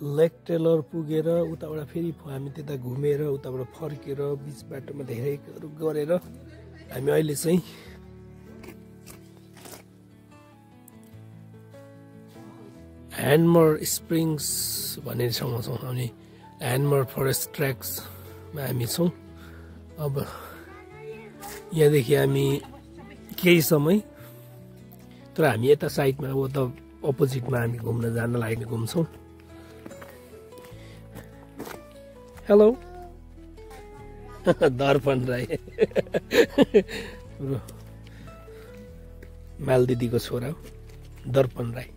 लेक tailor पुगेर उताबाट फेरि हामी त्यता घुमेर उताबाट फर्केर बीच बाटोमा धेरैहरू गरेर हामी अहिले चाहिँ ह्यान्डमर स्प्रिङ्स भन्ने ठाउँमा छौँ अनि ह्यान्डमर फरेस्ट ट्र्याक्समा हामी छौँ। अब यहाँदेखि हामी केही समय तर हामी यता साइडमा ऊ त अपोजिटमा हामी घुम्न जान लागेको घुम्छौँ। हेलो दर्पण राई माल दिदीको छोरा हो दर्पण राई।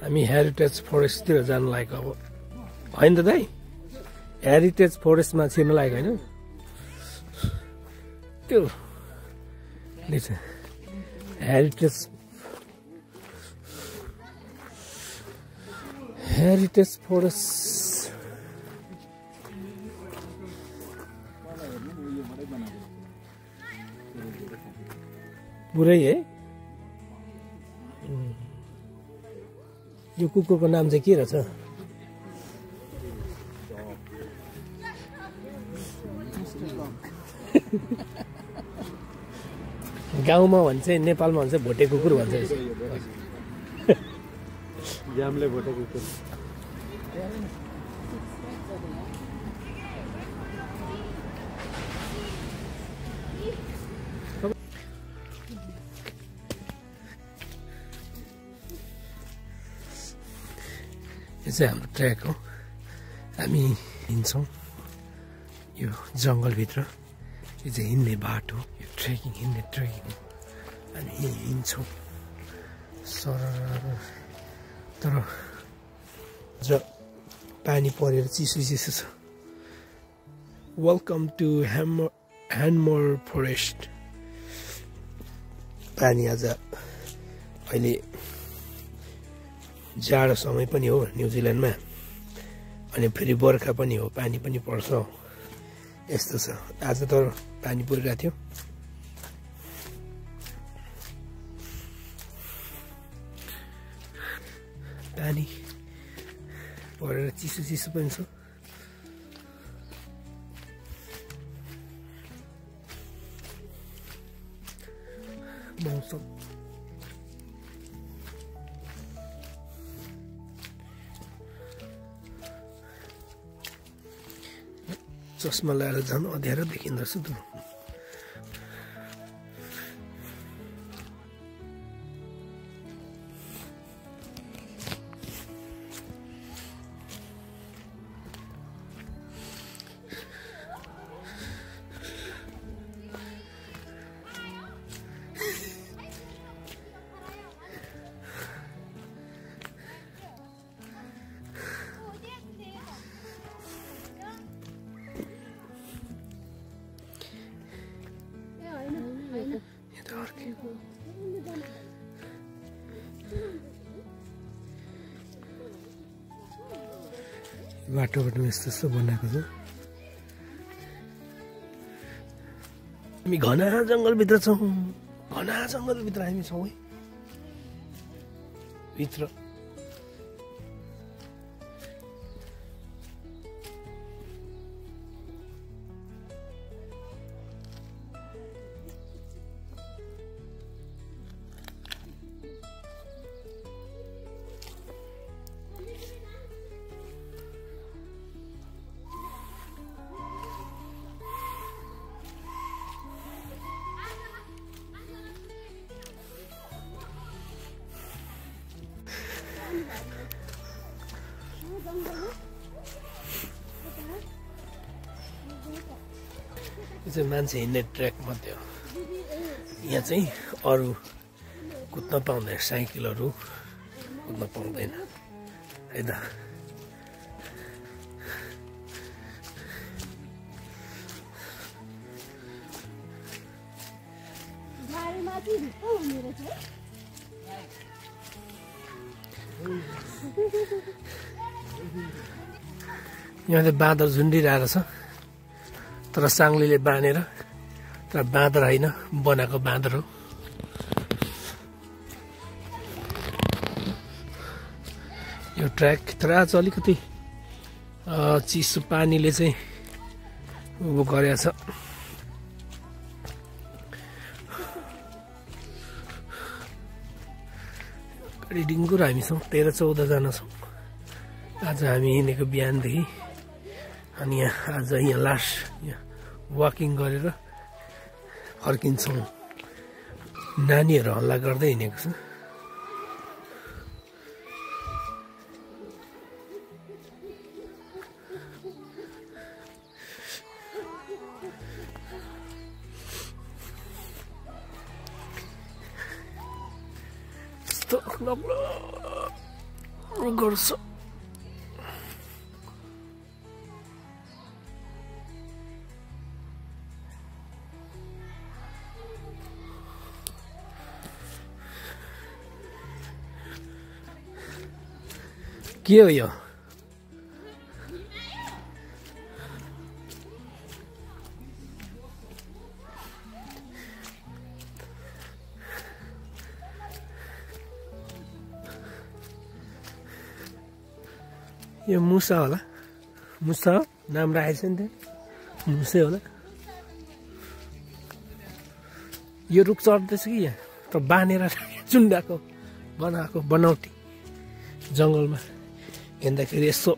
हामी हेरिटेज फरेस्टतिर जानु लागेको अब होइन त दाइ हेरिटेज फरेस्टमा छिर्न लागेको होइन त्यो हेरिटेज फरेस्ट पुरै है। यो कुकुरको नाम चाहिँ के रहेछ? गाउँमा भन्छ नेपालमा भन्छ भोटे कुकुर भन्छ। जामले भोटे कुकुर। यो चाहिँ हाम्रो ट्र्याक हो। हामी हिँड्छौँ यो जङ्गलभित्र। यो चाहिँ हिँड्ने बाटो, यो ट्रेकिङ हिँड्ने ट्रेकिङ हामी हिँड्छौँ सरर। तर पानी परेर चिसो चिसो छ। वेलकम टु ह्यान्डमर फरेस्ट। पानी आज अहिले जाडो समय पनि हो न्युजिल्यान्डमा अनि फेरि बर्खा पनि हो, पानी पनि पर्छ, यस्तो छ। आज तर पानी परिरहेको थियो। पानी परेर चिसो चिसो पनि छ। मौसम चस्मा लगाएर झन् अँध्यारो देखिँदो रहेछ त। बाटोबाट यस्तो यस्तो बनाएको छ। हामी घना जङ्गलभित्र छौँ, घना जङ्गलभित्र हामी छौँ है भित्र। यो चाहिँ मान्छे हिँड्ने ट्र्याक मात्रै हो। यहाँ चाहिँ अरू कुद्न पाउँदैन, साइकलहरू कुद्न पाउँदैन है त। यहाँ चाहिँ बाँदर झुन्डिरहेको छ तर साङ्लीले बाँधेर तर बाँदर होइन बनाएको बाँदर हो यो ट्र्याक तर आज अलिकति चिसो पानीले चाहिँ उ गरेको छ गाडी डिङ्गुर हामी छौँ 13-14 जना छौँ आज हामी हिँडेको बिहानदेखि अनि आज यहाँ लास्ट यहाँ वाकिङ गरेर फर्किन्छौँ नानीहरू हल्ला गर्दै हिँडेको छ गर्छ के हो यो यो मुसा होला मुसा हो नाम राखेको छ नि त्यहाँ मुसै होला यो रुख चढ्दैछ कि यहाँ त बाँधेर चुन्डाको बनाएको बनावटी जङ्गलमा हिँड्दाखेरि यसो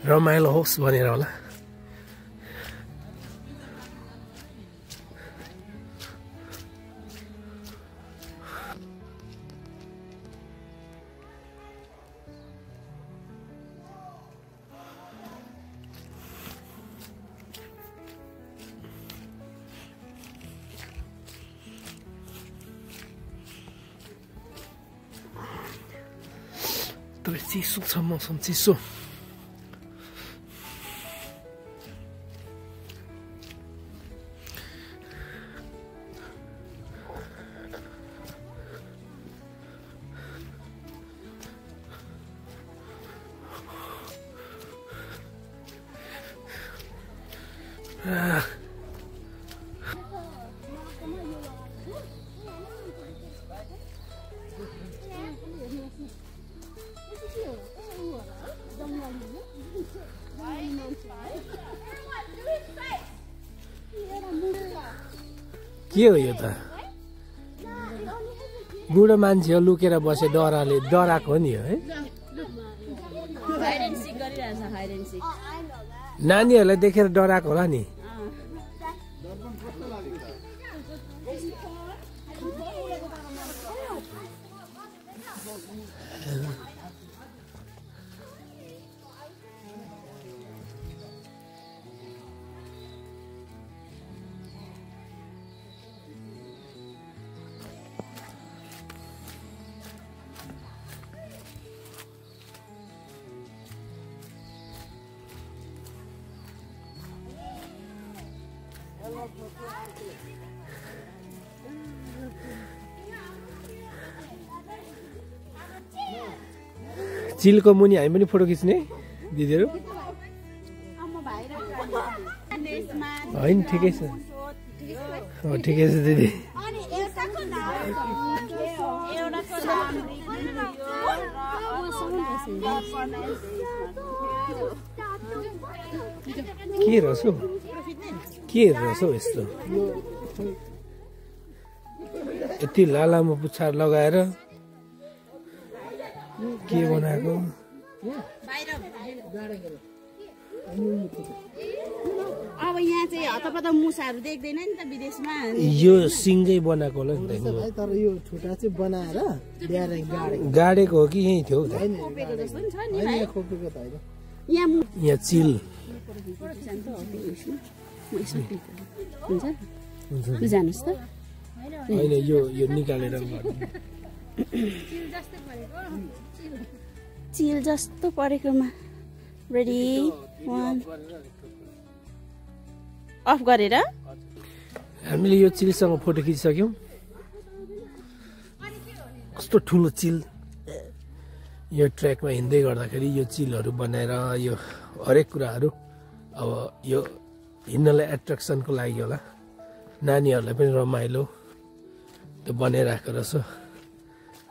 रमाइलो होस् भनेर होला तर चिसो छ मौसम चिसो के हो यो त बुढो मान्छे हो लुकेर बसे डराले डराएको हो नि है नानीहरूलाई देखेर डराएको होला नि चिलको मुनि हामी पनि फोटो खिच्ने दिदीहरू होइन ठिकै छ ठिकै छ दिदी के रहेछ के रहेछ यस्तो यति लालामा पुच्छार लगाएर के बनाएको अब यहाँ चाहिँ हतपत मुसाहरू देख्दैन नि त विदेशमा यो सिङ्गै बनाएको होला नि त तर यो ठुटा चाहिँ बनाएर गाडेको हो कि यही थियो खोपेको जस्तो नि छ नि भाइ खोपेको त होइन यहाँ चिल हुन्छ जानुहोस् त होइन यो निकालेर चिल जस्तो परेकोमा रेडी 1 अफ गरेर हामीले यो चिलसँग फोटो खिचिसक्यौँ कस्तो ठुलो चिल यो ट्र्याकमा हिँड्दै गर्दाखेरि यो चिलहरू बनाएर यो हरेक कुराहरू अब यो हिँड्नलाई एट्र्याक्सनको लागि होला नानीहरूलाई पनि रमाइलो त्यो बनाइरहेको रहेछ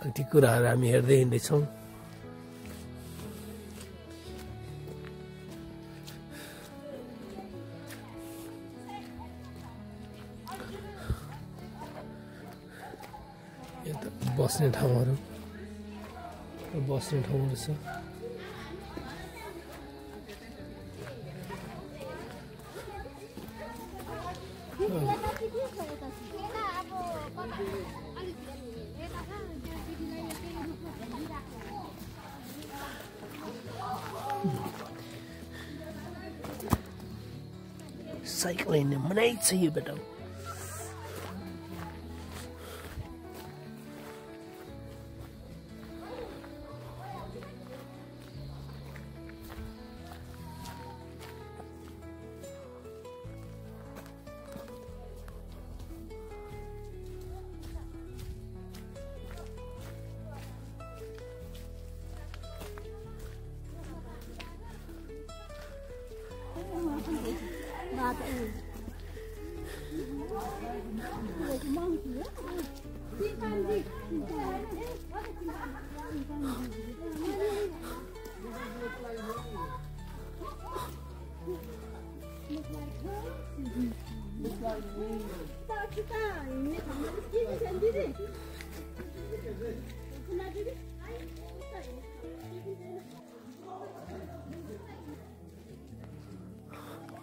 अनि ती कुराहरू हामी हेर्दै हिँड्दैछौँ यो त बस्ने ठाउँहरू रहेछ साइकल हिँड्ने मनै छ यो बेटा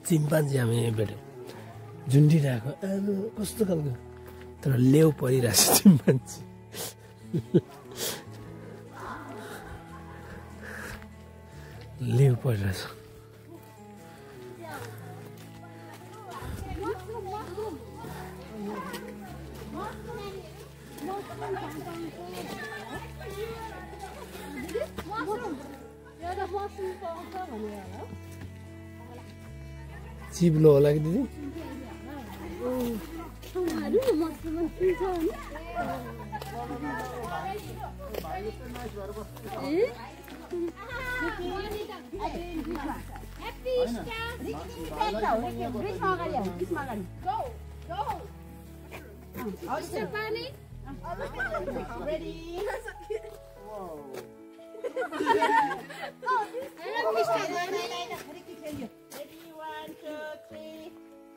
चिम्पान्जी हामी भेट्यौँ झुन्डिरहेको कस्तो खालको तर लेउ परिरहेछ चिम्पान्जी लेउ परिरहेछ चिप्लो होला कि दिदी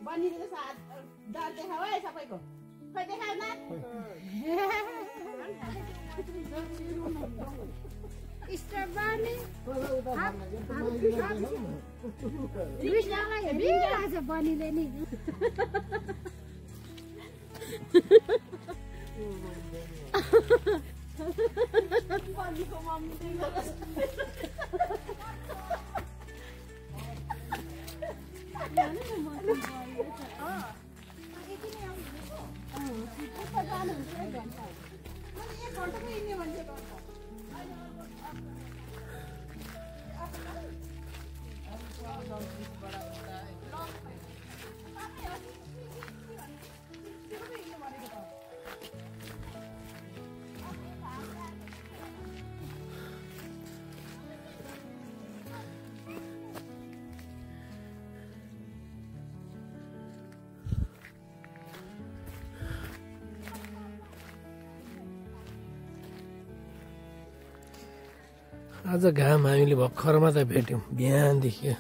बनिने साथ डर देखाऊ है सबैको खै देखाऊ न स्टार बानी कृष्णलाई हेबी आज बनिले नि बनीको मम्मी आज घाम हामीले भर्खरमा त भेट्यौँ बिहानदेखि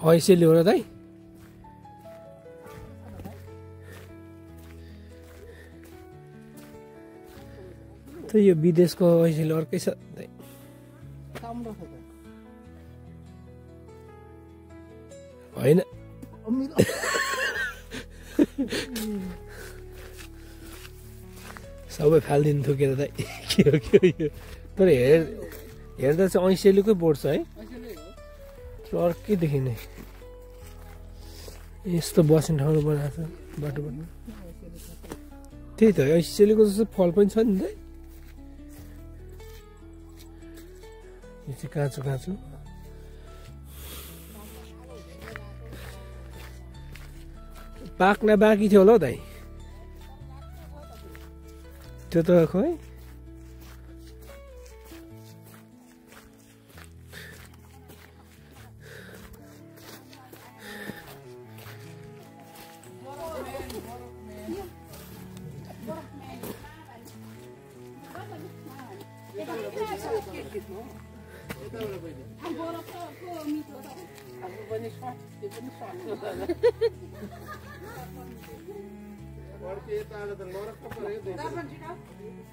ऐसेली हो र दाइ त यो विदेशको ऐसेली अर्कै छ दाइ होइन सबै फालिदिनु थुकेर त के हो यो तर हेर्दा चाहिँ ऐसेलीकै बोर्ड छ है अर्कै देखिने यस्तो बस्ने ठाउँ बनाएको छ बाटो त्यही त ऐसेलीको जस्तो फल पनि छ नि त यो चाहिँ काँचो काँचो पाक्न बाँकी थियो होला हौ दाइ त्यो त खोइ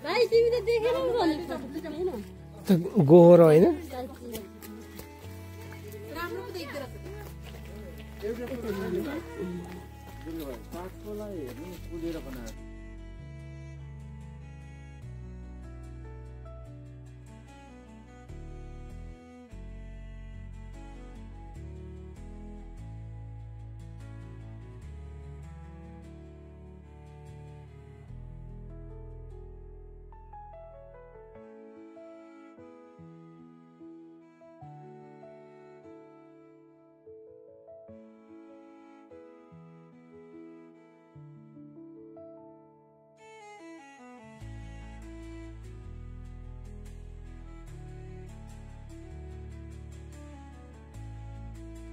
भाइ तिमी त देखेनौ त गोहो होइन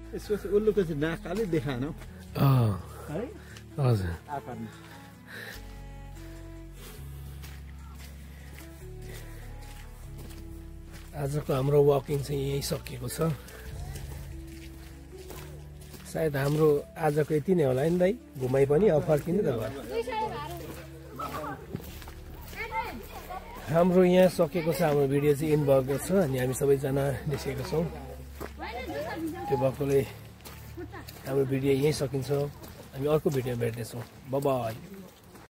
यसको चाहिँ उल्लुको चाहिँ नाक अलि देखाएन हौ है हजुर आकारमा आजको हाम्रो वकिङ चाहिँ यही सकिएको छ सायद हाम्रो आजको यति नै होला नि दाइ घुमाइ पनि अब फर्किनु त भयो हाम्रो यहाँ सकेको छ हाम्रो भिडियो चाहिँ इन भएको छ अनि हामी सबैजना निस्केको छौँ त्यो भएकोले हाम्रो भिडियो यहीँ सकिन्छ हामी अर्को भिडियोमा भेट्नेछौँ बाइ